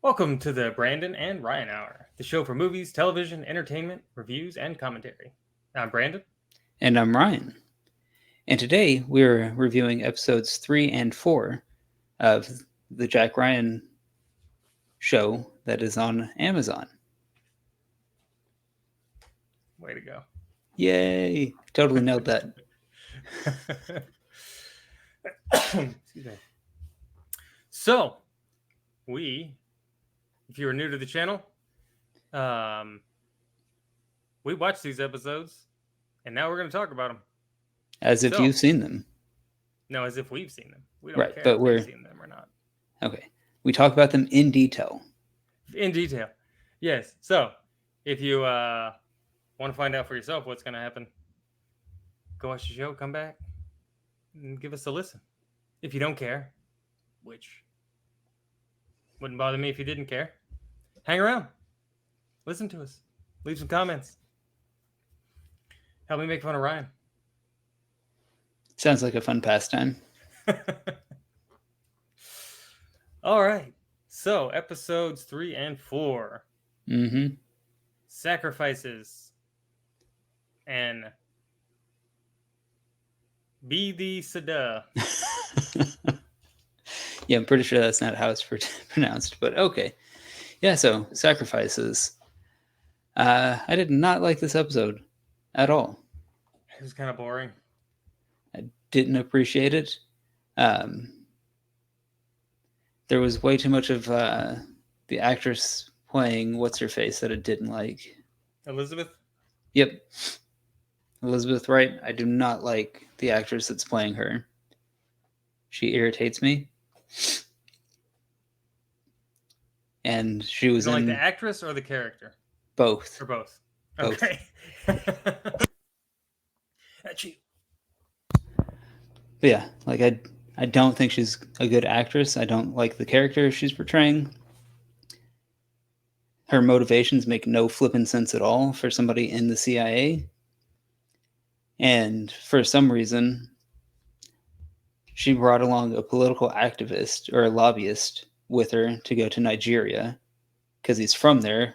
Welcome to the Brandon and Ryan Hour, the show for movies, television, entertainment, reviews, and commentary. I'm Brandon. And I'm Ryan. And today we're reviewing episodes 3 and 4 of the Jack Ryan show that is on Amazon. Way to go. Yay! Totally nailed that. Excuse me. So, if you are new to the channel, we watched these episodes, and now we're going to talk about them. As if So, you've seen them. no, as if we've seen them. We don't Right, care but if they've we're. seen them or not. Okay. We talk about them in detail. In detail. Yes. So, if you want to find out for yourself what's going to happen, go watch the show, come back, and give us a listen. If you don't care, which wouldn't bother me if you didn't care, hang around, listen to us, leave some comments, help me make fun of Ryan. Sounds like a fun pastime. All right, so episodes 3 and 4, Mm-hmm. sacrifices, and be the Sada. Yeah, I'm pretty sure that's not how it's pronounced, but okay. Yeah, so sacrifices. I did not like this episode at all. It was kind of boring. I didn't appreciate it. Um, there was way too much of the actress playing what's her face that I didn't like. Elizabeth. Yep, Elizabeth Wright. I do not like the actress that's playing her. She irritates me. And she You was don't like the in actress or the character, both. or both? Both. Okay. Achoo. But yeah, like I don't think she's a good actress. I don't like the character she's portraying. Her motivations make no flippin' sense at all for somebody in the CIA. And for some reason, she brought along a political activist or a lobbyist with her to go to Nigeria because he's from there.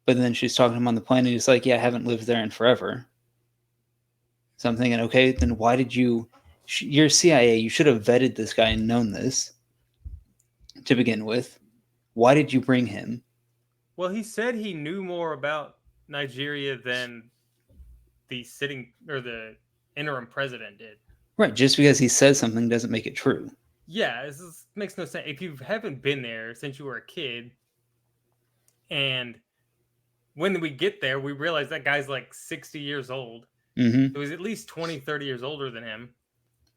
But then she's talking to him on the plane and he's like, yeah, I haven't lived there in forever. So I'm thinking, okay, then why did you. You're CIA. You should have vetted this guy and known this to begin with. Why did you bring him? Well, he said he knew more about Nigeria than the interim president did. Right, just because he says something doesn't make it true. Yeah, this makes no sense. If you haven't been there since you were a kid, and when we get there, we realize that guy's like 60 years old. Mm-hmm. So he's at least 20, 30 years older than him.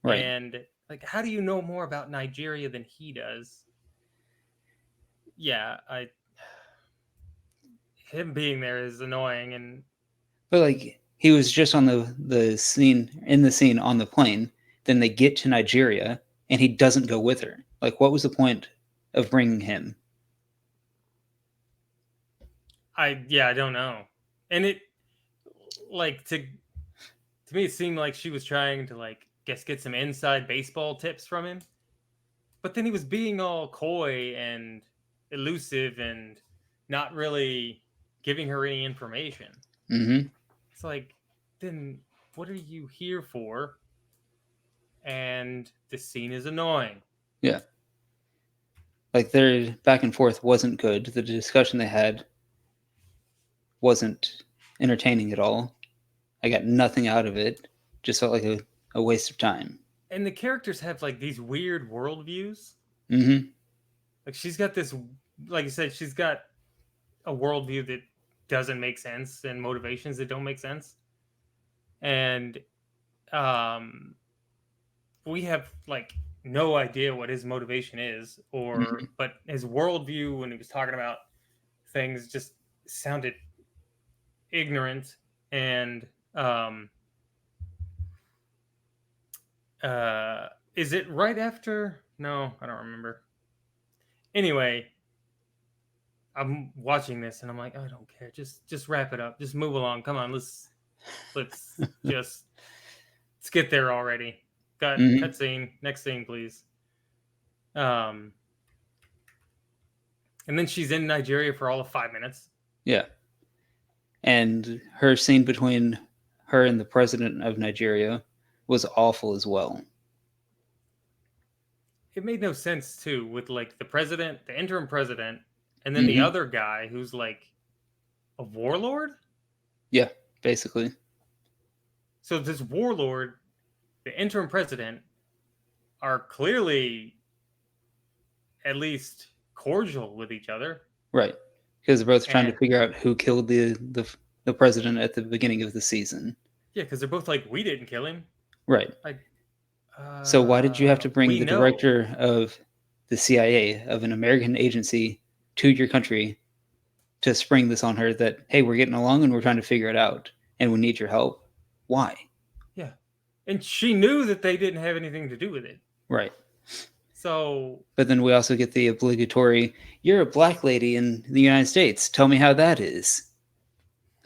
Right. And like, how do you know more about Nigeria than he does? Yeah, him being there is annoying. And But like he was just on the scene in the scene on the plane. Then they get to Nigeria and he doesn't go with her. Like, what was the point of bringing him? I don't know. And it like to me it seemed like she was trying to like get some inside baseball tips from him, but then he was being all coy and elusive and not really giving her any information. Mm-hmm. It's like, then what are you here for? And this scene is annoying. Yeah. Like their back and forth wasn't good. The discussion they had wasn't entertaining at all. I got nothing out of it. Just felt like a waste of time. And the characters have like these weird worldviews. Mm-hmm. Like she's got this, like you said, she's got a worldview that doesn't make sense and motivations that don't make sense. And um we have like no idea what his motivation is, or Mm-hmm. but his worldview when he was talking about things just sounded ignorant. And is it right after? No, I don't remember. Anyway, I'm watching this and I'm like, oh, I don't care. Just wrap it up. Just move along. Come on, let's just let's get there already. Cut Mm-hmm. scene. Next scene, please. Um And then she's in Nigeria for all of 5 minutes. Yeah. And her scene between her and the president of Nigeria was awful as well. It made no sense too, with like the president, the interim president, and then the Hmm. other guy who's like a warlord. Yeah, basically. So this warlord, the interim president, are clearly at least cordial with each other. Right. Because they're both trying to And figure out who killed the president at the beginning of the season. yeah, because they're both like, we didn't kill him. Right. Like, So why did you have to bring we the know. director of the CIA, of an American agency, to your country to spring this on her that, hey, we're getting along and we're trying to figure it out and we need your help? Why? Yeah. And she knew that they didn't have anything to do with it. Right. So But then we also get the obligatory, you're a black lady in the United States. Tell me how that is.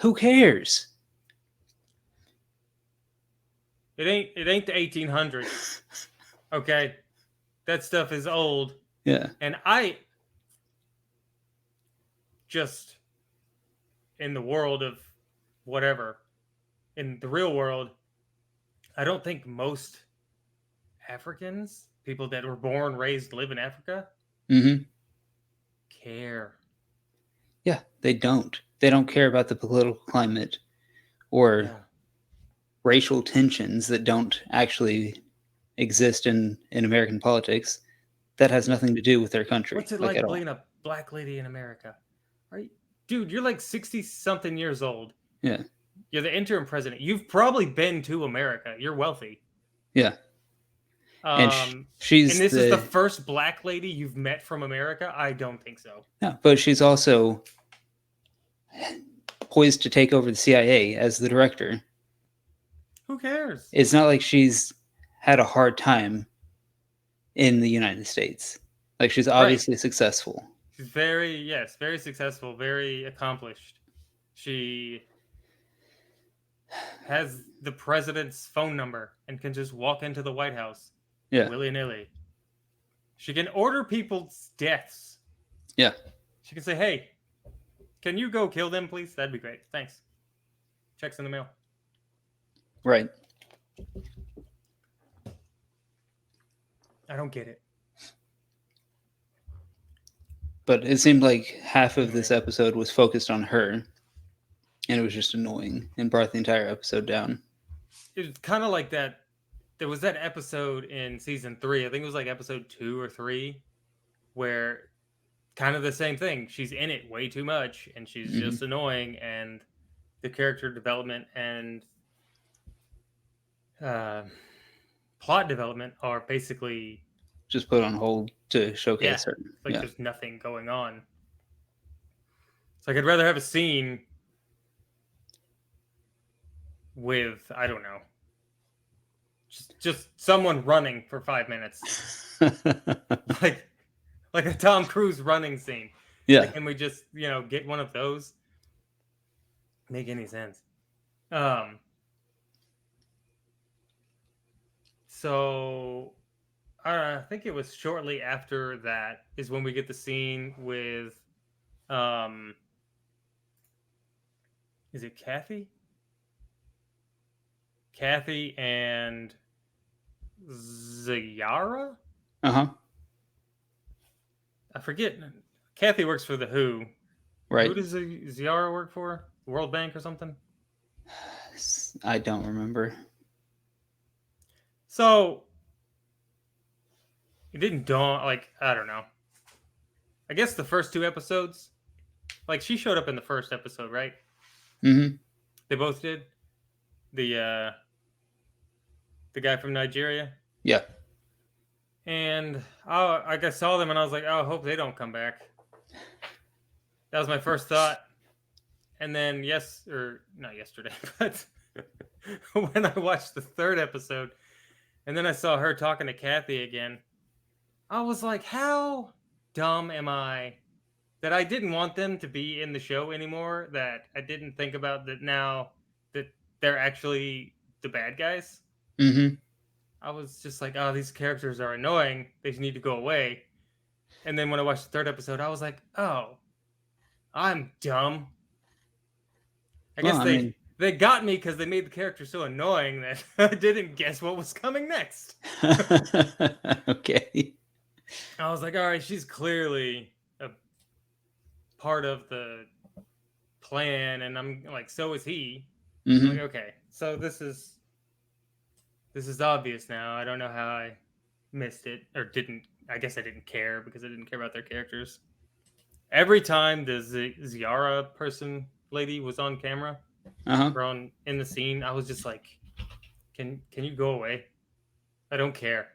Who cares? it ain't the 1800s. Okay. That stuff is old. Yeah. And I just, in the world of whatever, in the real world, I don't think most Africans, people that were born, raised, live in Africa, Mm-hmm. care. Yeah, they don't. They don't care about the political climate or Yeah. racial tensions that don't actually exist in American politics. That has nothing to do with their country, What's it like at like all. being a black lady in America? Right? Dude, you're like 60 something years old. Yeah. You're the interim president. You've probably been to America. You're wealthy. Yeah. And Um, and she's this is the the first black lady you've met from America? I don't think so. no, but she's also poised to take over the CIA as the director. Who cares? It's not like she's had a hard time in the United States. Like she's Right. obviously successful. She's very successful, very accomplished. She has the president's phone number and can just walk into the White House Yeah. willy nilly. She can order people's deaths. Yeah. She can say, hey, can you go kill them, please? That'd be great. Thanks. Checks in the mail. Right. I don't get it. But it seemed like half of Anyway. this episode was focused on her, and it was just annoying and brought the entire episode down. It was kind of like that. There was that episode in season 3. I think it was like episode 2 or 3, where kind of the same thing. She's in it way too much, and she's just annoying, and the character development and plot development are basically Just put on hold to showcase her. like Yeah. there's nothing going on. It's like I'd rather have a scene with, I don't know, just someone running for 5 minutes, like a Tom Cruise running scene. Yeah. Like, can we just get one of those? Make any sense? So I think it was shortly after that is when we get the scene with is it Kathy? Kathy and Zayara? Uh-huh. I forget. Kathy works for the WHO. Right. Who does Zayara work for? World Bank or something? I don't remember. So it didn't dawn, like, I don't know. I guess the first 2 episodes, like, she showed up in the first episode, right? Mm-hmm. They both did. The guy from Nigeria. Yeah. And I saw them and I was like, oh, I hope they don't come back. That was my first thought. And then not yesterday, but when I watched the 3rd episode, and then I saw her talking to Kathy again, I was like, how dumb am I that I didn't want them to be in the show anymore, that I didn't think about that now that they're actually the bad guys. Mm-hmm. I was just like, oh, these characters are annoying. They need to go away. And then when I watched the third episode, I was like, oh, I'm dumb. I Well, guess I mean, they got me because they made the character so annoying that I didn't guess what was coming next. okay. I was like, all right, she's clearly a part of the plan, and I'm like, so is he. I'm like, Hmm. okay, so this is obvious now. I don't know how I missed it or didn't. I guess I didn't care because I didn't care about their characters. Every time the Ziara person lady was on camera Uh-huh. or on in the scene, I was just like, can you go away? I don't care.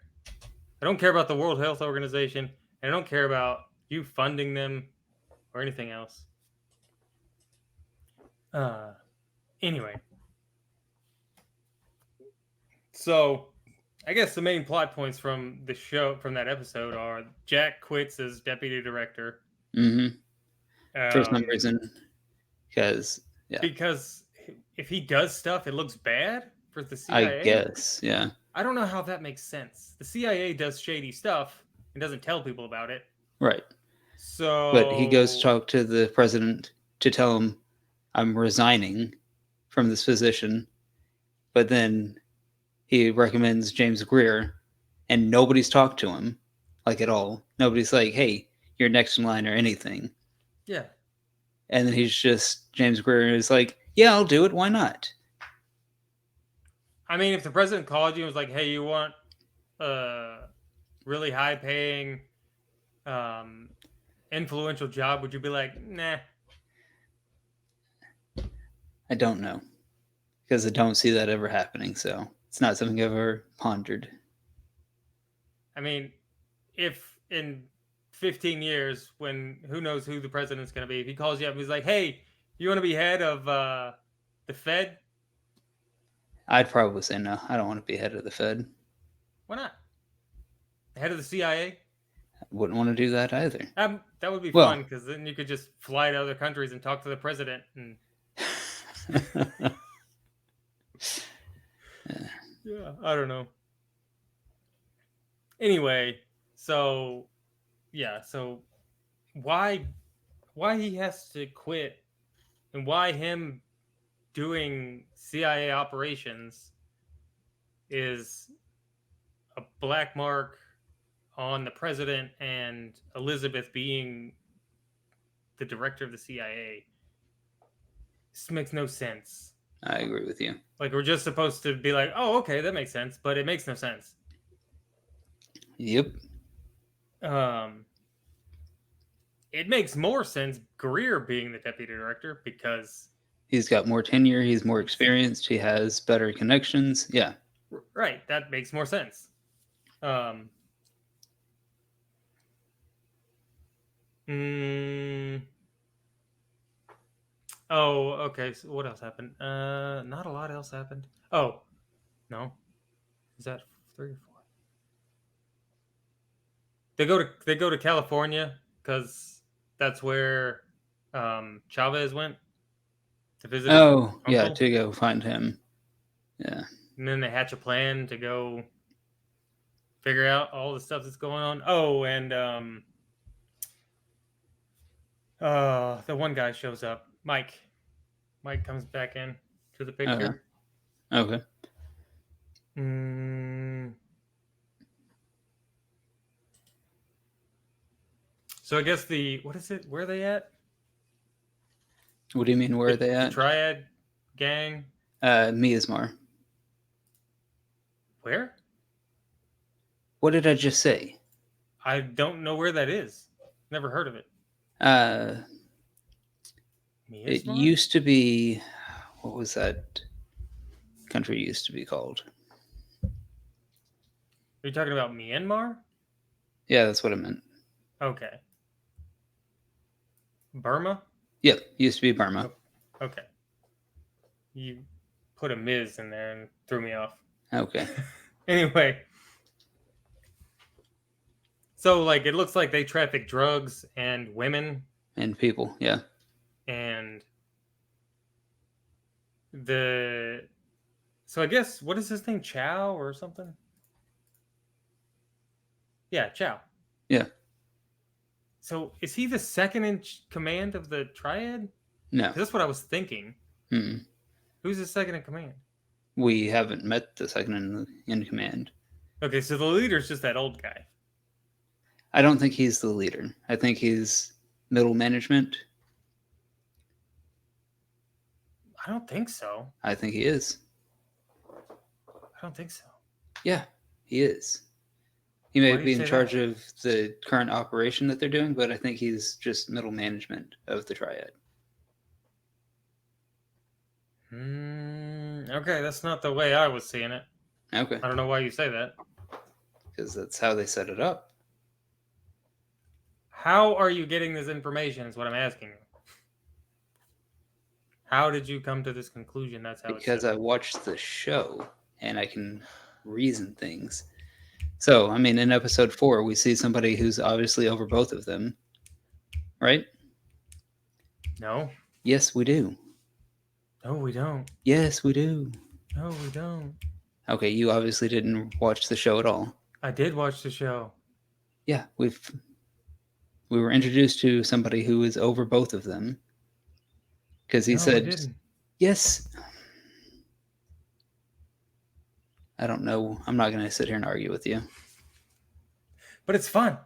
I don't care about the World Health Organization, and I don't care about you funding them or anything else. Uh, anyway, so I guess the main plot points from the show from that episode are Jack quits as deputy director Hmm. For some um, reason, because yeah, because if he does stuff, it looks bad for the I CIA. guess, yeah, I don't know how that makes sense. The CIA does shady stuff and doesn't tell people about it. right. But he goes to So talk to the president to tell him I'm resigning from this position, but then he recommends James Greer, and nobody's talked to him, like at all. Nobody's like, "Hey, you're next in line" or anything. yeah, And then he's just James Greer is like, "Yeah, I'll do it. Why not?" I mean, if the president called you and was like, "Hey, you want a really high paying, um, influential job," would you be like, "Nah"? I don't know because I don't see that ever happening. So it's not something I've ever pondered. I mean, if in 15 years, when who knows who the president's going to be, if he calls you up and he's like, "Hey, you want to be head of the Fed?" I'd probably say no. I don't want to be head of the Fed. Why not? Head of the CIA? I wouldn't want to do that either. That would be fun Well, because then you could just fly to other countries and talk to the president. And yeah, I don't know. Anyway, so yeah, so why he has to quit and why him doing CIA operations is a black mark on the president and Elizabeth being the director of the CIA. This makes no sense. I agree with you. Like we're just supposed to be like, oh, okay, that makes sense, but it makes no sense. Yep. Um, it makes more sense Greer being the deputy director because He's got more tenure. He's more experienced. He has better connections. Yeah. right, that makes more sense. Um, mm, oh, okay. So what else happened? Not a lot else happened. Oh, no, is that 3 or 4? They go to California because that's where Chavez went to visit his Oh, yeah. uncle, To go find him. Yeah. and then they hatch a plan to go figure out all the stuff that's going on. Oh, and the one guy shows up, Mike. Mike comes back in to the Uh, picture. okay. Mm, so I guess the what is it? Where are they at? What do you mean? Where are they The at? Triad gang. Myanmar. Where? What did I just say? I don't know where that is. Never heard of it. Uh, it Myanmar? used to be. What was that country used to be called? Are you talking about Myanmar? Yeah, that's what I meant. Okay. Burma? Yep, used to be Burma. Oh, okay. You put a Ms in there and threw me off. Okay. Anyway, so like it looks like they traffic drugs and women And people, yeah. and the so I guess what is his name? Chow or something? Yeah, Chow. Yeah. So is he the second in command of the triad? No. 'Cause that's what I was thinking. Mm. Who's the second in command? We haven't met the second in command. Okay, so the leader's just that old guy. I don't think he's the leader. I think he's middle management. I don't think so. I think he is. I don't think so. Yeah, he is. He may Why do you be in say charge that? of the current operation that they're doing, but I think he's just middle management of the triad. Okay, that's not the way I was seeing it. Okay, I don't know why you say that. because that's how they set it up. How are you getting this information is what I'm asking you. How did you come to this conclusion? That's how it's Because set I up. watched the show and I can reason things. So, I mean, in episode 4, we see somebody who's obviously over both of them, right? No. Yes, we do. No, we don't. Yes, we do. No, we don't. Okay, you obviously didn't watch the show at all. I did watch the show. Yeah, we were introduced to somebody who is over both of them because he No, we said, didn't. "Yes." I don't know. I'm not going to sit here and argue with you. But it's fun.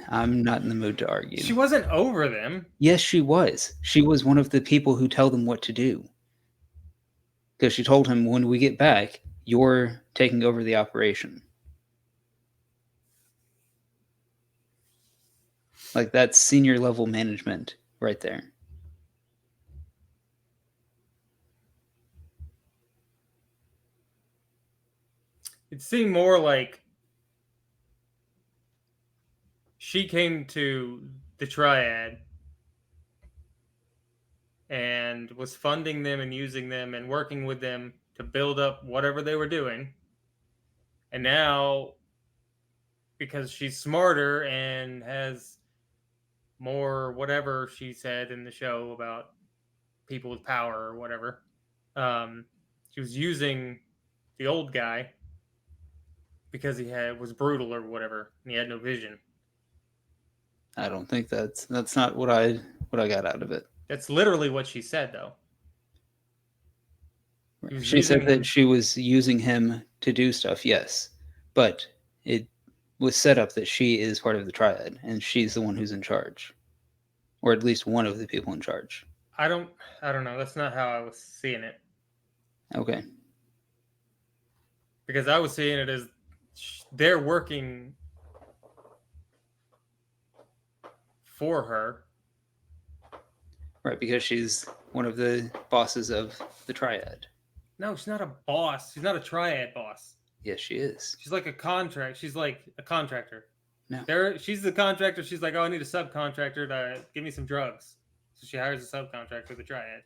I'm not in the mood to argue. She wasn't over them. Yes, she was. She was one of the people who tell them what to do. Because she told him, when we get back, you're taking over the operation. Like, that's senior level management right there. It seemed more like she came to the triad and was funding them and using them and working with them to build up whatever they were doing. And now, because she's smarter and has more whatever she said in the show about people with power or whatever, she was using the old guy because was brutal or whatever, and he had no vision. I don't think that's not what I got out of it. That's literally what she said, though. She said that she was using him to do stuff, yes, but it was set up that she is part of the triad and she's the one who's in charge, or at least one of the people in charge. I don't know. That's not how I was seeing it. Okay. Because I was seeing it as they're working for her. Right, because she's one of the bosses of the triad. No, she's not a boss. She's not a triad boss. Yes, she is. She's like a contract. She's like a contractor. No. She's the contractor. She's like, oh, I need a subcontractor to give me some drugs. So she hires a subcontractor for the triad.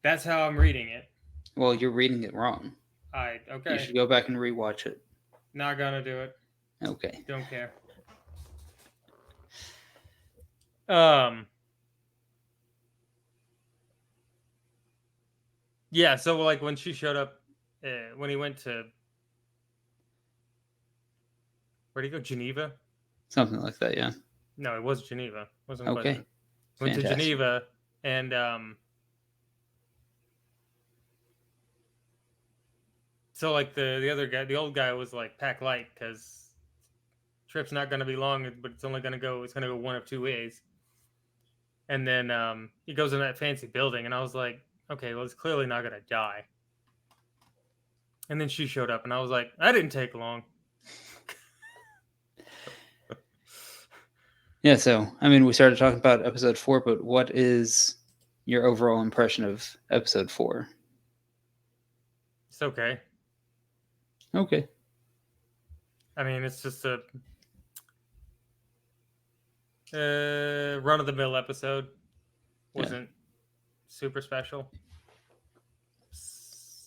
That's how I'm reading it. Well, you're reading it wrong. Okay. You should go back and rewatch it. Not gonna do it. Okay. Don't care. Yeah, so like when she showed up, when he went to, where'd he go? Geneva? Something like that, yeah. No, it was Geneva. Wasn't Okay. question. Went to Geneva and so like the other guy, the old guy was like pack light because trip's not gonna be long, but it's gonna go one of two ways. And then he goes in that fancy building, and I was like, okay, well, it's clearly not gonna die. And then she showed up, and I was like, that didn't take long. Yeah, so I mean, we started talking about episode 4, but what is your overall impression of episode 4? It's okay. Okay. I mean, it's just a run-of-the-mill episode. Wasn't super special.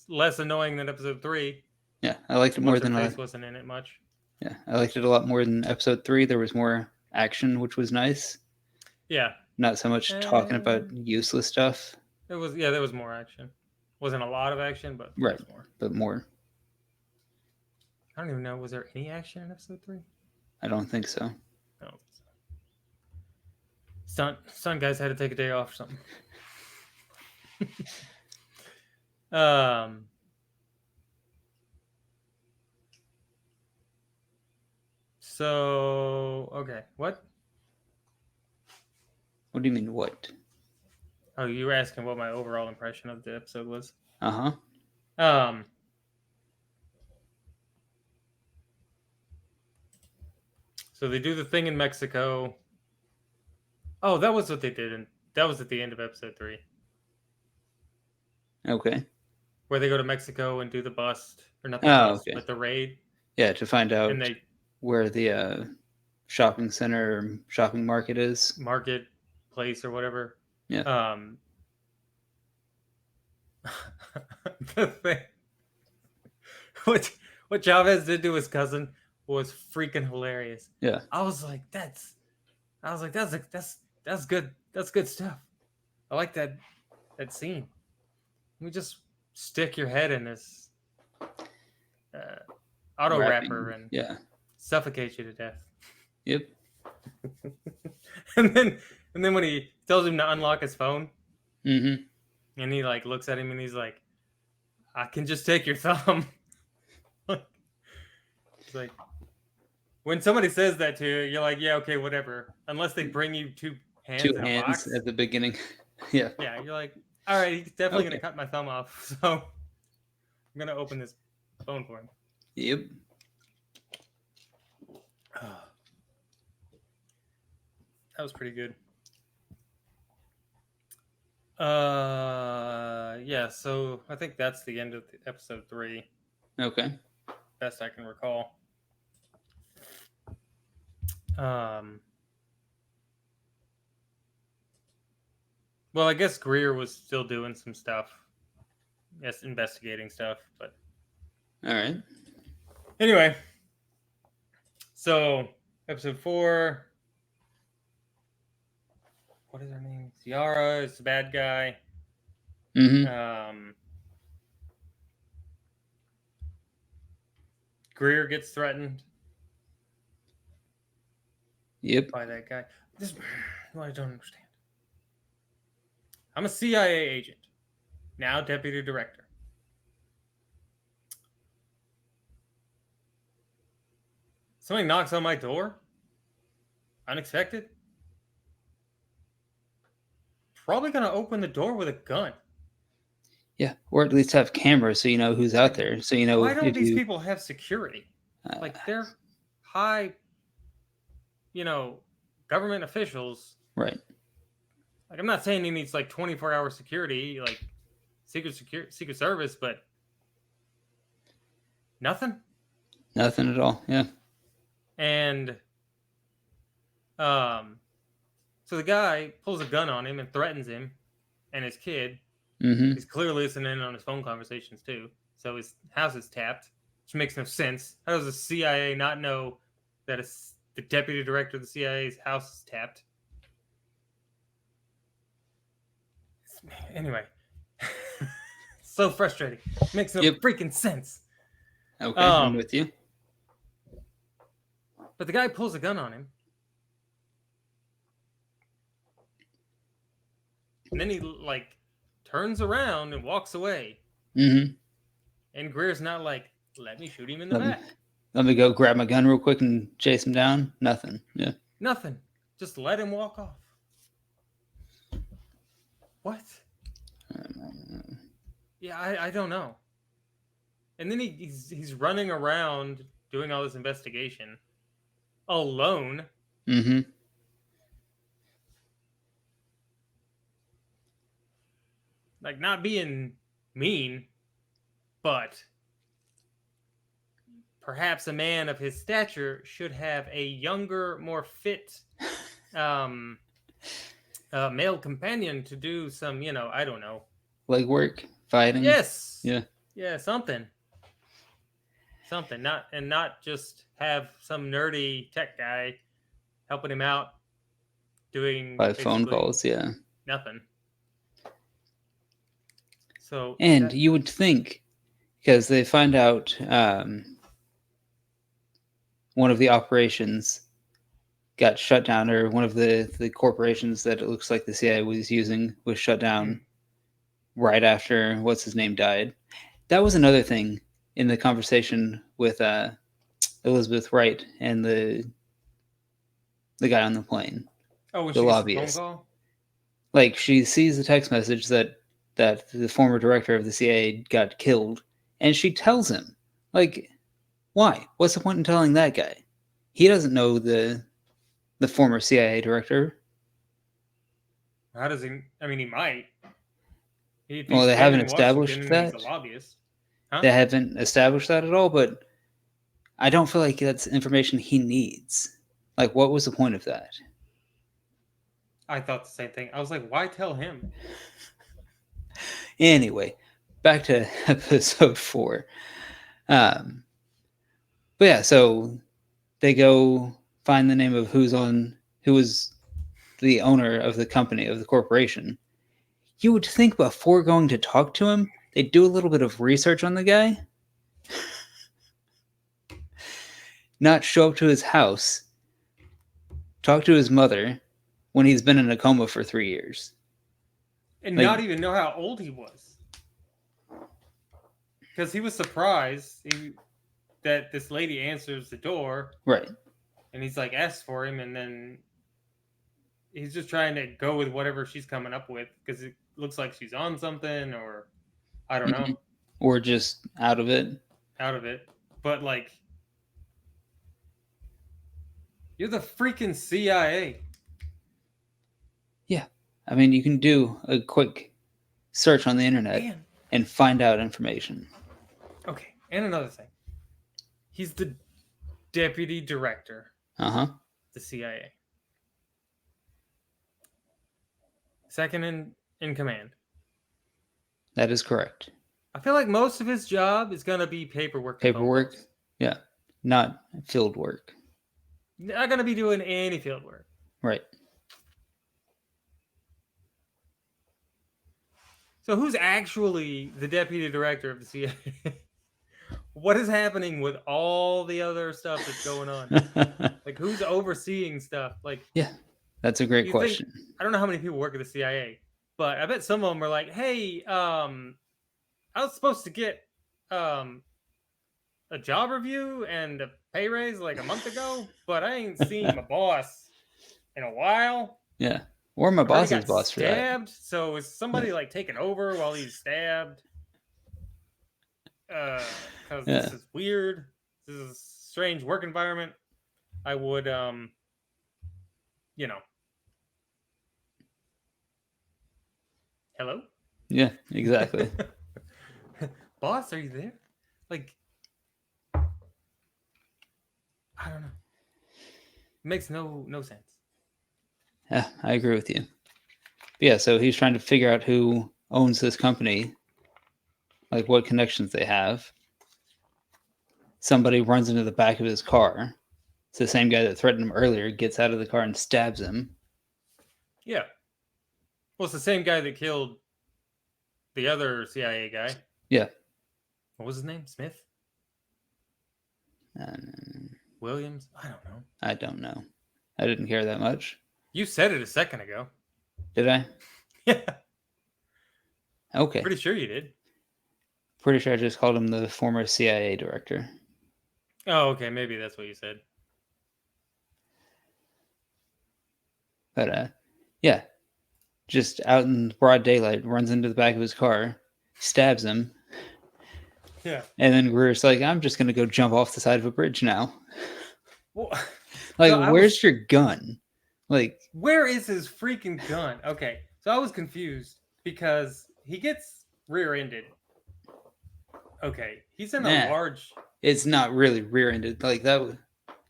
Less annoying than episode 3. Yeah, I liked it more than Face wasn't in it much. Yeah, I liked it a lot more than episode 3. There was more action, which was nice. Yeah. Not so much talking about useless stuff. There was more action. Wasn't a lot of action, but right, more. But more. I don't even know. Was there any action in episode 3? I don't think so. No. Stunt guys had to take a day off or something. um. So okay, what? What do you mean, what? Oh, you were asking what my overall impression of the episode was. Uh-huh. Um. So they do the thing in Mexico. Oh, that was what they did, and that was at the end of episode 3, Okay. where they go to Mexico and do the bust, or not the Oh, bust, okay. but the raid, Yeah, to find and out they where the shopping center or shopping market is. market place or whatever. Yeah. The thing, what what Chavez did to his cousin was freaking hilarious. Yeah. I was like, that's good. That's good stuff. I like that scene. We just stick your head in this auto wrapper and Yeah. suffocate you to death. Yep. and then when he tells him to unlock his phone, Mm-hmm. and he like looks at him and he's like, I can just take your thumb. It's like, when somebody says that to you, you're like, yeah, okay, whatever. Unless they bring you two hands Two in a hands box. at the beginning. Yeah. Yeah, you're like, all right, he's definitely Okay. gonna cut my thumb off, so I'm gonna open this phone for him. Yep. That was pretty good. Yeah, so I think that's the end of episode 3. Okay. Best I can recall. Well, I guess Greer was still doing some stuff. Yes, investigating stuff, but All right. anyway. So, episode 4. What is her name? Ciara is the bad guy. Mm-hmm. Greer gets threatened Yep. by that guy. This what I don't understand. I'm a CIA agent, now deputy director. Somebody knocks on my door, unexpected. Probably gonna open the door with a gun. Yeah. Or at least have cameras so you know who's out there. So you know Why don't if these you people have security? Like they're high, government officials. right. Like, I'm not saying he needs like 24-hour security, like Secret Service, but nothing. Nothing at all. Yeah. And so the guy pulls a gun on him and threatens him and his kid. Mm-hmm. He's clearly listening on his phone conversations too. So his house is tapped, which makes no sense. How does the CIA not know that the deputy director of the CIA's house is tapped? Anyway, so frustrating. Makes no freaking sense. Okay, I'm with you. But the guy pulls a gun on him. And then he, like, turns around and walks away. Mm-hmm. And Greer's not like, let me shoot him in the back. Let me go grab my gun real quick and chase him down. Nothing. Yeah. Nothing. Just let him walk off. What? Yeah, I don't know. And then he's running around doing all this investigation alone. Mm-hmm. Like, not being mean, but perhaps a man of his stature should have a younger, more fit male companion to do some, I don't know. Leg work, fighting. Yes. Yeah. Yeah, something. Not just have some nerdy tech guy helping him out doing by phone calls. Yeah. Nothing. So, and you would think, because they find out one one of the operations got shut down, or one of the corporations that it looks like the CIA was using was shut down right after what's his name died. That was another thing in the conversation with Elizabeth Wright and the guy on the plane, Oh, when the she gets the phone lobbyist. call? Like, she sees the text message that the former director of the CIA got killed, and she tells him, like, why? What's the point in telling that guy? He doesn't know the former CIA director. How does he? I mean, he might. If Well, he's they dead haven't in Washington established and he's that. a lobbyist. Huh? They haven't established that at all, but I don't feel like that's information he needs. Like, what was the point of that? I thought the same thing. I was like, why tell him? Anyway, back to episode 4. Um, but yeah, so they go find the name of who was the owner of the company, of the corporation. You would think before going to talk to him, they'd do a little bit of research on the guy, not show up to his house, talk to his mother when he's been in a coma for 3 years. And Like, not even know how old he was. Because he was surprised that this lady answers the door. right. And he's like, asks for him. And then he's just trying to go with whatever she's coming up with. Because it looks like she's on something, or I don't know. Or just out of it. Out of it. But like, you're the freaking CIA. Yeah. I mean, you can do a quick search on the internet and find out information. Okay. And another thing. He's the deputy director. The CIA. Second in command. That is correct. I feel like most of his job is gonna be paperwork. Paperwork? Yeah. Not field work. Not gonna be doing any field work. Right. So who's actually the deputy director of the CIA? What is happening with all the other stuff that's going on? Like, who's overseeing stuff? Like, yeah, that's a great question. I don't know how many people work at the CIA, but I bet some of them are like, hey, I was supposed to get a job review and a pay raise like a month ago, but I ain't seen my boss in a while. Yeah. Or my boss's boss for that. Stabbed. So is somebody like taking over while he's stabbed? Because this is weird. This is a strange work environment. I would, hello? Yeah, exactly. Boss, are you there? Like, I don't know. It makes no sense. Yeah, I agree with you. But yeah, so he's trying to figure out who owns this company, like what connections they have. Somebody runs into the back of his car. It's the same guy that threatened him earlier, gets out of the car and stabs him. Yeah. Well, it's the same guy that killed the other CIA guy. Yeah. What was his name? Smith? Williams? I don't know. I don't know. I didn't care that much. You said it a second ago. Did I? Yeah. Okay. Pretty sure you did. Pretty sure I just called him the former CIA director. Oh, okay. Maybe that's what you said. But, yeah. Just out in broad daylight, runs into the back of his car, stabs him. Yeah. And then Greer's like, I'm just going to go jump off the side of a bridge now. Well, like, so where's your gun? Like, where is his freaking gun? Okay. So I was confused because he gets rear-ended. Okay. He's in a large... It's not really rear-ended. Like, that...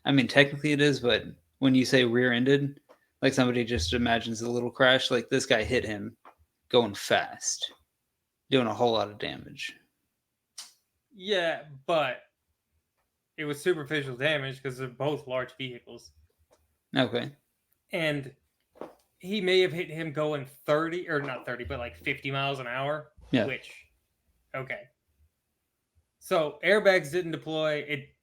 I mean, technically it is, but when you say rear-ended, like somebody just imagines a little crash. Like, this guy hit him going fast, doing a whole lot of damage. Yeah, but it was superficial damage because they're both large vehicles. Okay. And he may have hit him going 30, or not 30, but like 50 miles an hour. Yeah. Okay. So airbags didn't deploy. It,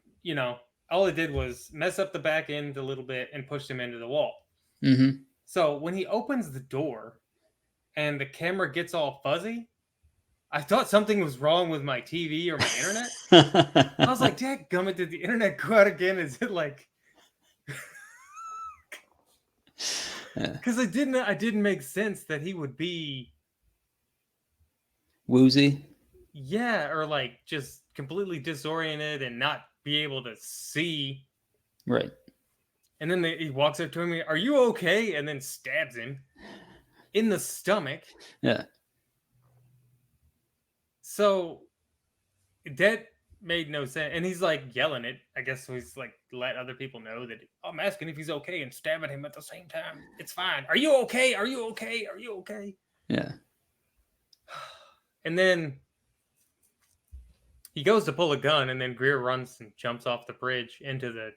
all it did was mess up the back end a little bit and pushed him into the wall. Mm-hmm. So when he opens the door and the camera gets all fuzzy, I thought something was wrong with my TV or my internet. I was like, dadgummit, did the internet go out again? Is it like... Because I didn't make sense that he would be... Woozy. Yeah, or like just completely disoriented and not be able to see. Right. And then he walks up to him, "Are you okay?" And then stabs him in the stomach. Yeah. So that made no sense. And he's like yelling it. I guess so he's like let other people know that I'm asking if he's okay and stabbing him at the same time. It's fine. Are you okay? Are you okay? Are you okay? Yeah. And then he goes to pull a gun, and then Greer runs and jumps off the bridge into the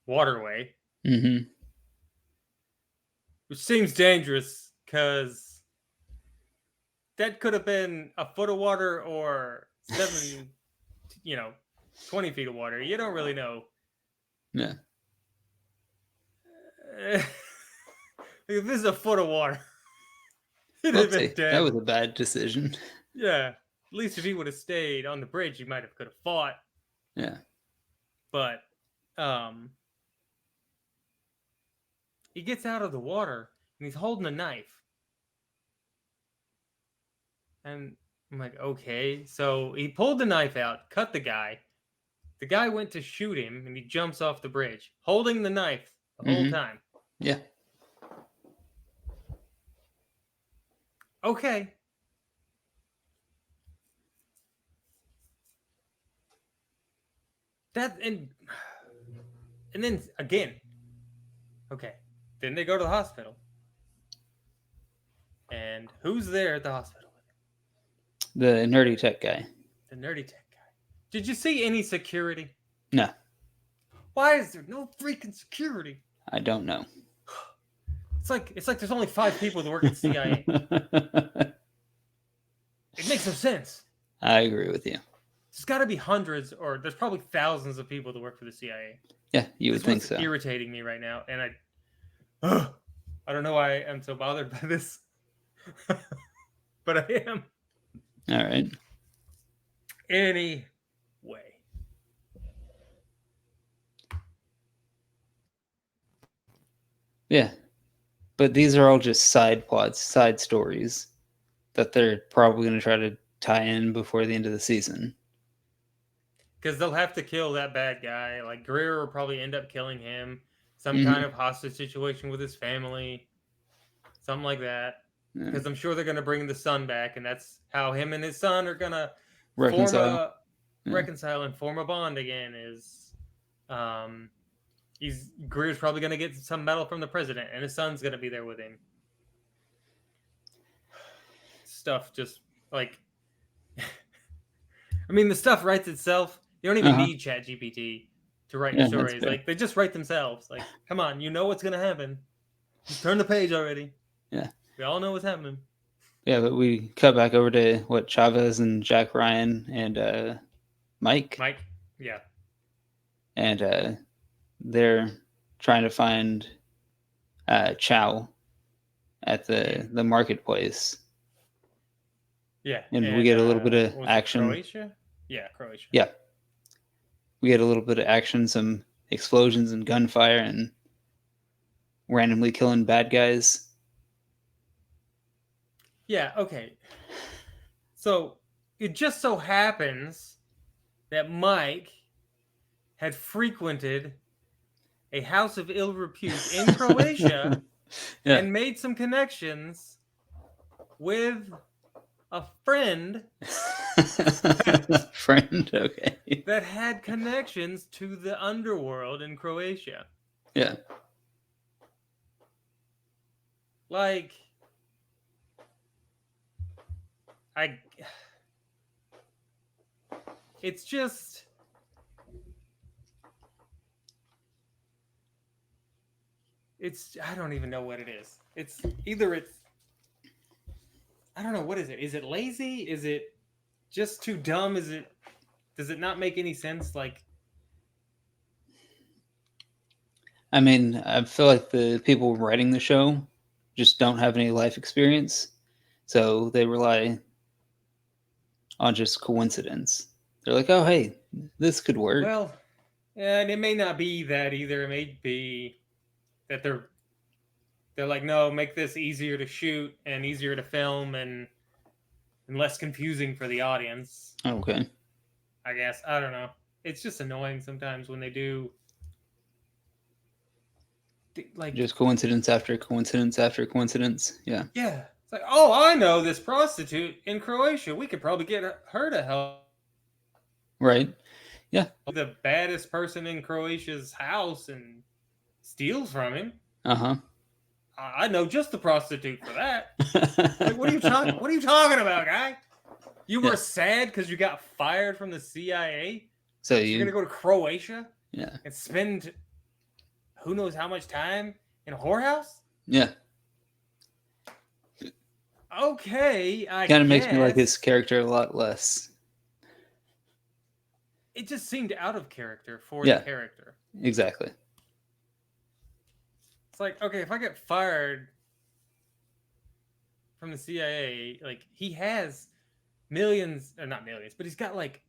waterway. Mm-hmm. Which seems dangerous because that could have been a foot of water or 20 feet of water. You don't really know. Yeah. If this is a foot of water, he'd have been dead. That was a bad decision. Yeah. At least if he would have stayed on the bridge, he could have fought. Yeah. But he gets out of the water and he's holding a knife. And I'm like, okay. So he pulled the knife out, cut the guy. The guy went to shoot him, and he jumps off the bridge, holding the knife the whole time. Yeah. Okay. That and then again. Okay. Then they go to the hospital. And who's there at the hospital? The nerdy tech guy. The nerdy tech guy. Did you see any security? No. Why is there no freaking security? I don't know. It's like there's only 5 people that work at CIA. It makes no sense. I agree with you. There's got to be hundreds, or there's probably thousands of people that work for the CIA. Yeah, you would think so. It's irritating me right now, and I don't know why I'm so bothered by this, but I am. All right. Anyway. Yeah. But these are all just side plots, side stories that they're probably going to try to tie in before the end of the season. Because they'll have to kill that bad guy. Like, Greer will probably end up killing him. Some kind of hostage situation with his family. Something like that. Because I'm sure they're going to bring the son back, and that's how him and his son are going to reconcile and form a bond again. Greer's probably going to get some medal from the president, and his son's going to be there with him. Stuff just like... I mean, the stuff writes itself. You don't even need ChatGPT to write your stories. Like, they just write themselves. Like, come on, you know what's going to happen. Just turn the page already. Yeah. We all know what's happening. Yeah, but we cut back over to Chavez and Jack Ryan and Mike. Mike, yeah. And they're trying to find Chow at the marketplace. Yeah. And we get a little bit of action. Croatia? Yeah, Croatia. Yeah. We get a little bit of action, some explosions and gunfire and randomly killing bad guys. Yeah, okay. So it just so happens that Mike had frequented a house of ill repute in Croatia and made some connections with a friend okay, that had connections to the underworld in Croatia. Yeah. Like, it's just, I don't even know what it is. I don't know, what is it? Is it lazy? Is it just too dumb? Does it not make any sense? Like, I mean, I feel like the people writing the show just don't have any life experience, so they rely on just coincidence. They're like, "Oh, hey, this could work." Well, and it may not be that either. It may be that they're like, no, make this easier to shoot and easier to film and less confusing for the audience. Okay, I guess I don't know. It's just annoying sometimes when they do like just coincidence after coincidence after coincidence. Yeah, yeah. It's like, oh, I know this prostitute in Croatia. We could probably get her to help right. Yeah. the baddest person in Croatia's house and steals from him. Uh I know just the prostitute for that. huh. Like, what are you talking? What are you talking about, guy? You Yeah. were sad because you got fired from the CIA. So You're gonna go to Croatia yeah, and spend who knows how much time in a whorehouse? yeah. Okay, I Kind of makes me like guess. his character a lot less. It just seemed out of character for the Yeah, character. exactly. It's like, okay, if I get fired from the CIA, like he has millions, or not millions, but he's got like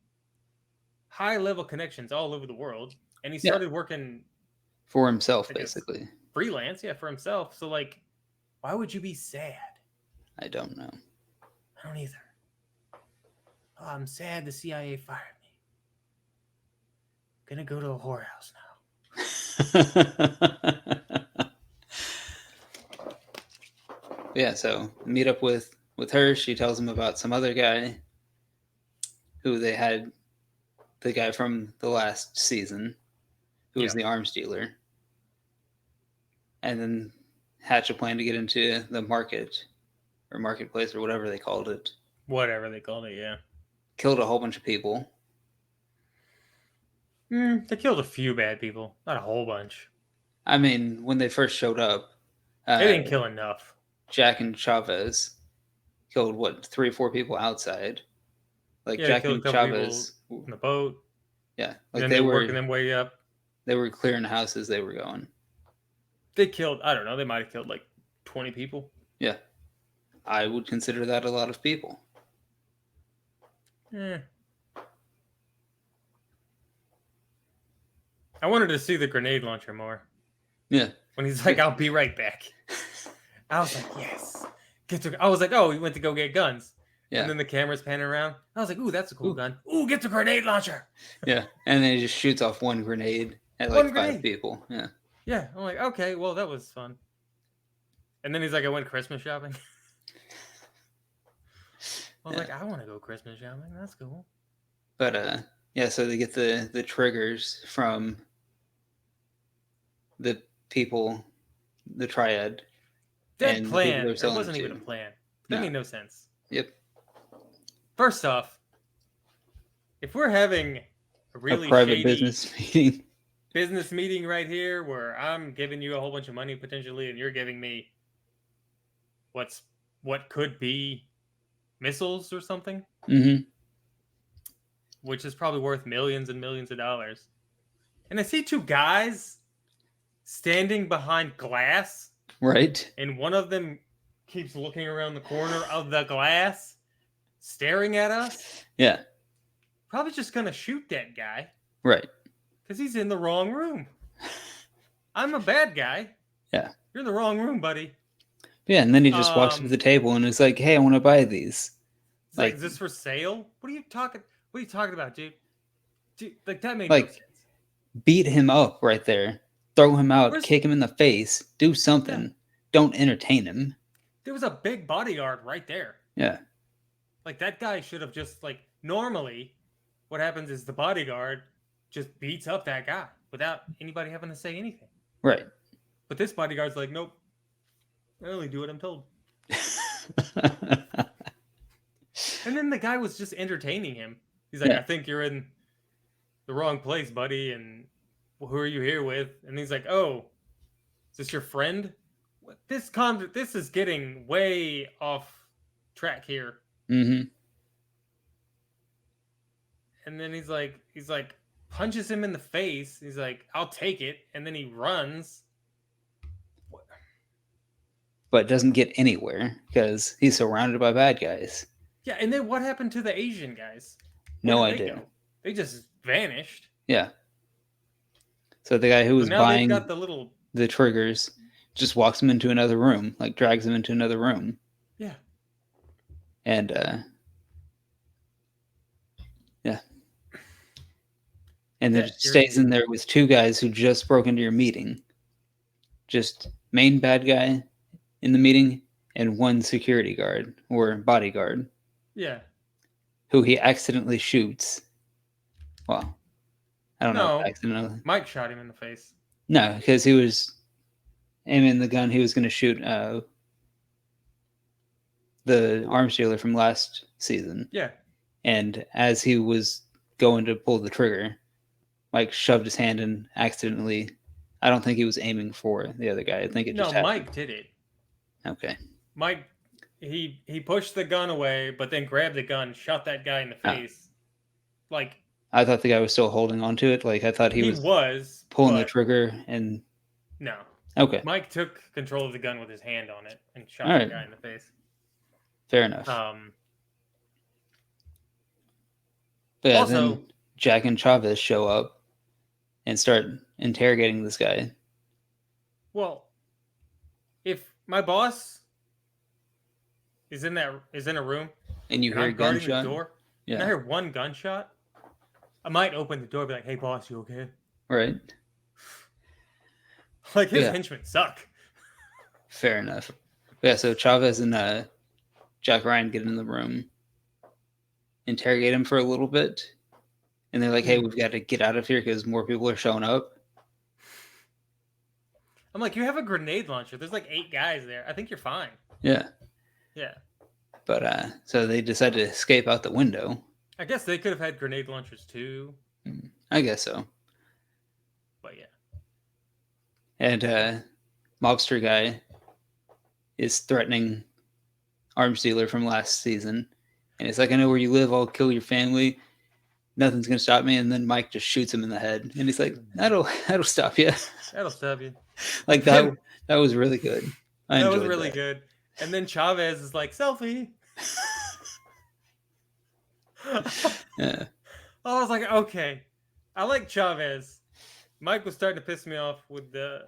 high level connections all over the world, and he Yeah. started working, For himself, I guess, basically. freelance, yeah, for himself. So like, why would you be sad? I don't know. I don't either. Oh, I'm sad the CIA fired me. Gonna go to a whorehouse now. Yeah, so meet up with her. She tells him about some other guy who they had, the guy from the last season, who was Yeah. the arms dealer, and then hatch a plan to get into the market or marketplace or whatever they called it. Whatever they called it, yeah. Killed a whole bunch of people. They killed a few bad people, not a whole bunch. I mean, when they first showed up, They didn't kill enough. Jack and Chavez killed what 3 or 4 people outside. Like Yeah, they Jack killed a and couple Chavez, people in the boat. yeah, And like then they they were were working their way up. they were clearing houses they were going. They killed, I don't know, they might have killed like 20 people. Yeah, I would consider that a lot of people. Eh. I wanted to see the grenade launcher more. Yeah, When he's like, I'll be right back. I was like, yes. I was like, oh, he went to go get guns. yeah, And then the camera's panning around. I was like, ooh, that's a cool gun. Ooh, get the grenade launcher. yeah, and then he just shoots off one grenade at like One 5 grenade. people. Yeah, Yeah, I'm like, okay, well, that was fun. And then he's like, I went Christmas shopping. I was like, I want to go Christmas shopping. That's cool. but yeah, so they get the triggers from the people, the triad. That And the people plan, they're it selling wasn't it even a to. plan. That No. made no sense. Yep, First off, if we're having a really a private shady business meeting. business meeting right here where I'm giving you a whole bunch of money potentially and you're giving me what could be missiles or something, Mm-hmm. which is probably worth millions and millions of dollars. And I see two guys standing behind glass, Right. and one of them keeps looking around the corner of the glass, staring at us. Yeah. Probably just gonna shoot that guy Right. because he's in the wrong room. I'm a bad guy. Yeah. You're in the wrong room, buddy. Yeah, and then he just walks up to the table and is like, "Hey, I want to buy these." It's like, Like- is this for sale? What are you talking? What are you talking about, dude? Dude, like that made Like- no sense. Beat him up right there. Throw him out. Where's- Kick him in the face. Do something. Yeah. Don't entertain him. There was a big bodyguard right there. Yeah. Like that guy should have just like normally what happens is the bodyguard just beats up that guy without anybody having to say anything. Right. But this bodyguard's like, nope. I only do what I'm told. And then the guy was just entertaining him. He's like, Yeah. I think you're in the wrong place, buddy. And who are you here with? And he's like, oh, is this your friend? What- This is getting way off track here. Mm-hmm. And then he's like, punches him in the face. He's like, "I'll take it," and then he runs. but doesn't get anywhere because he's surrounded by bad guys. Yeah, and then what happened to the Asian guys? Where No did they idea. go? They just vanished. Yeah. So the guy who So was now they've buying got the little the triggers just walks him into another room, like drags him into another room, yeah. and yeah, and then Yeah, just stays in there with two guys who just broke into your meeting. Just main bad guy in the meeting and one security guard or bodyguard Yeah. who he accidentally shoots. Well, I don't know if No, accidentally. Mike shot him in the face. No, because he was aiming the gun. He was going to shoot the arms dealer from last season. Yeah. And as he was going to pull the trigger, Mike shoved his hand and accidentally. I don't think he was aiming for the other guy. I think it No, just happened. Mike did it. Okay. Mike, he pushed the gun away, but then grabbed the gun, shot that guy in the face. Like I thought the guy was still holding on to it. Like I thought he was pulling the trigger and. No. Okay. Mike took control of the gun with his hand on it and shot the guy in the face. Fair enough. But yeah, also, then Jack and Chavez show up and start interrogating this guy. Well, if my boss is in a room and you hear a gunshot, the door, and I hear one gunshot, I might open the door and be like, "Hey, boss, you okay?" Right. Like his henchmen suck. Fair enough. But yeah, so Chavez and Jack Ryan get in the room, interrogate him for a little bit, and they're like, "Hey, we've got to get out of here because more people are showing up." I'm like, "You have a grenade launcher. There's like 8 guys there. I think you're fine." Yeah. Yeah. But so they decide to escape out the window. I guess they could have had grenade launchers too. I guess so. But yeah. And mobster guy is threatening arms dealer from last season. And it's like, "I know where you live. I'll kill your family. Nothing's going to stop me." And then Mike just shoots him in the head. And he's like, that'll stop you. That'll stop you. Like that was really good. That was really good. And then Chavez is like, "Selfie." Yeah. I was like, okay. I like Chavez. Mike was starting to piss me off with the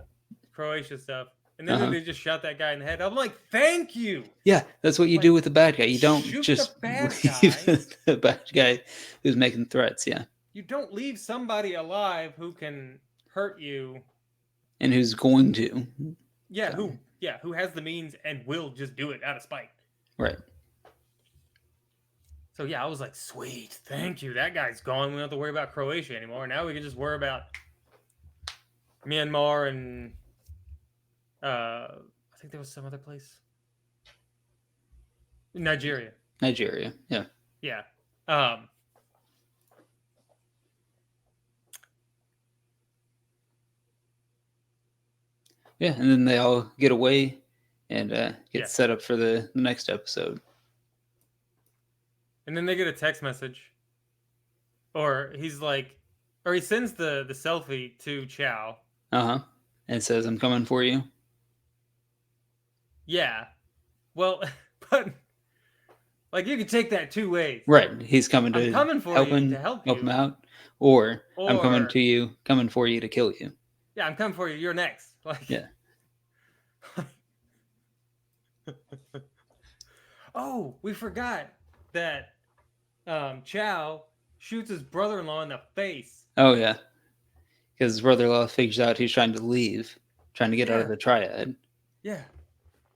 Croatia stuff. And then they just shot that guy in the head. I'm like, thank you. Yeah, that's what you do with the bad guy. You don't just leave the bad guy who's making threats. Yeah. You don't leave somebody alive who can hurt you. And who's going to. Yeah, who has the means and will just do it out of spite. Right. So yeah, I was like, sweet, thank you. That guy's gone. We don't have to worry about Croatia anymore. Now we can just worry about Myanmar and I think there was some other place. Nigeria. Yeah. Yeah. Yeah, and then they all get away and get set up for the next episode. And then they get a text message. Or he sends the selfie to Chow. And says, "I'm coming for you." Yeah. Well, but like you could take that 2 ways. Right. He's coming to help him out. Or I'm coming to you, coming for you to kill you. Yeah, I'm coming for you. You're next. Like, yeah. Oh, we forgot that Chow shoots his brother-in-law in the face. Oh, yeah. Because his brother-in-law figures out he's trying to leave, trying to get out of the triad. Yeah.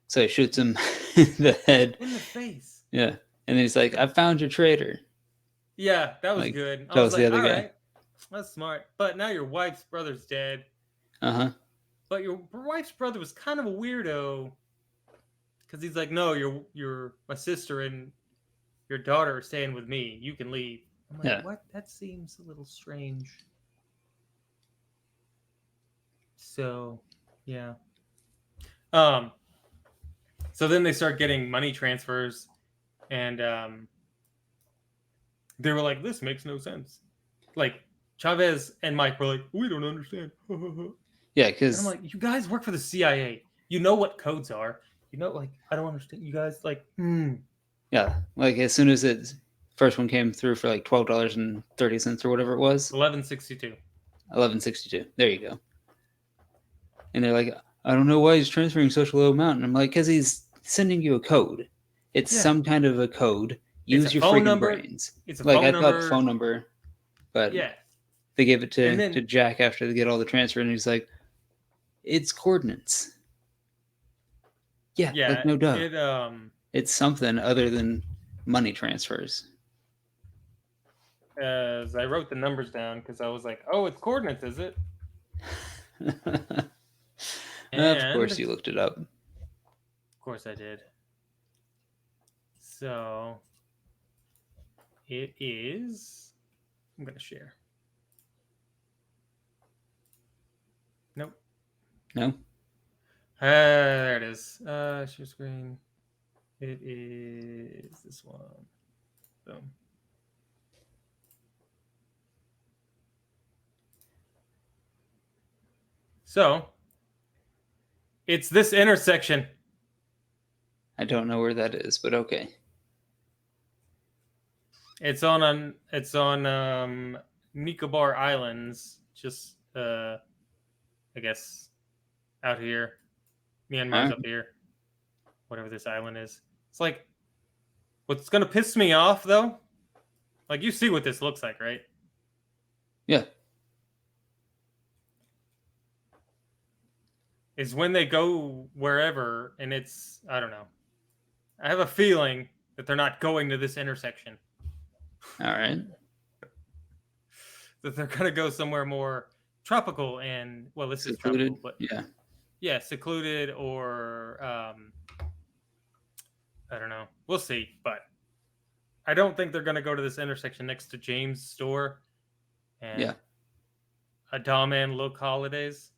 So he shoots him in the head. In the face. Yeah. And then he's like, "I found your traitor." Yeah, that was good. I was like, all right, that's smart. But now your wife's brother's dead. But your wife's brother was kind of a weirdo. Because he's like, "No, you're my sister and your daughter are staying with me. You can leave." I'm like, what? That seems a little strange. So, yeah. So then they start getting money transfers, and they were like, "This makes no sense." Like Chavez and Mike were like, we don't understand. Yeah, And I'm because like, you guys work for the CIA. You know what codes are. You know, like, I don't understand. You guys, like, yeah, like as soon as it first one came through for like $12.30 or whatever it was, 1162. 11.62. There you go. And they're like, I don't know why he's transferring such a low amount. And I'm like, because he's sending you a code. It's Yeah. some kind of a code. It's Use a your phone freaking number. brains. It's a Like phone I thought number. phone number, but Yeah. they gave it And then- to Jack after they get all the transfer, and he's like, it's coordinates. Yeah, Yeah. like no duh. It's something other than money transfers. As I wrote the numbers down because I was like, oh, it's coordinates, is it? Of course you looked it up. Of course I did. So it is. I'm going to share. Nope. No? There it is. Share screen. It is this one. Boom. So it's this intersection. I don't know where that is, but okay. It's on Nicobar Islands, just I guess out here. Myanmar's Alright. up here. Whatever this island is. It's like what's gonna piss me off though? Like you see what this looks like, right? Yeah. Is when they go wherever and it's I don't know. I have a feeling that they're not going to this intersection. Alright. That they're gonna go somewhere more tropical and well, this Secluded. is tropical, but yeah, secluded or I don't know. We'll see, but I don't think they're gonna go to this intersection next to James' store and a Dom and Look Holidays.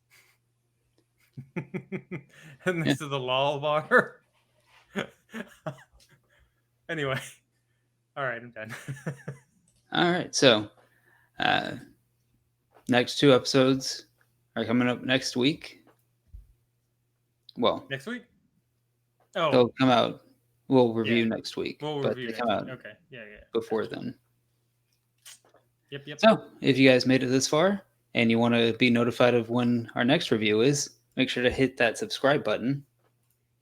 And this is the LOL bar. Anyway, all right, I'm done. All right, so next 2 episodes are coming up next week. Well, next week. They'll come out. We'll review next week. We'll but review they next come out week. Okay, yeah. Before then. Yep. So, if you guys made it this far and you want to be notified of when our next review is, make sure to hit that subscribe button.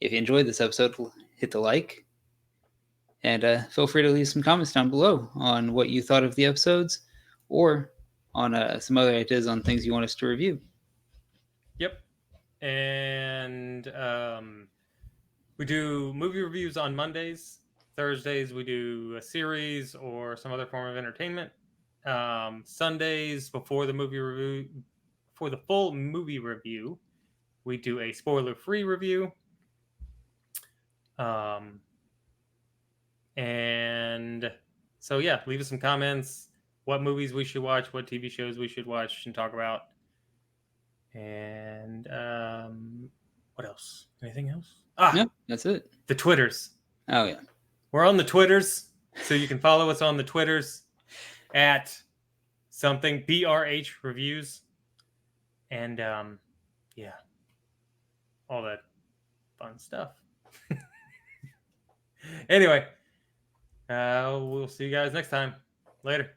If you enjoyed this episode, hit the like. And feel free to leave some comments down below on what you thought of the episodes or on some other ideas on things you want us to review. Yep. And we do movie reviews on Mondays. Thursdays we do a series or some other form of entertainment. Sundays before the movie review, for the full movie review, we do a spoiler-free review. And so yeah, leave us some comments. What movies we should watch, what TV shows we should watch and talk about. And what else? Anything else? No, that's it. The Twitters. Oh yeah. We're on the Twitters, so you can follow us on the Twitters at something BRH reviews. And yeah. All that fun stuff. Anyway, we'll see you guys next time. Later.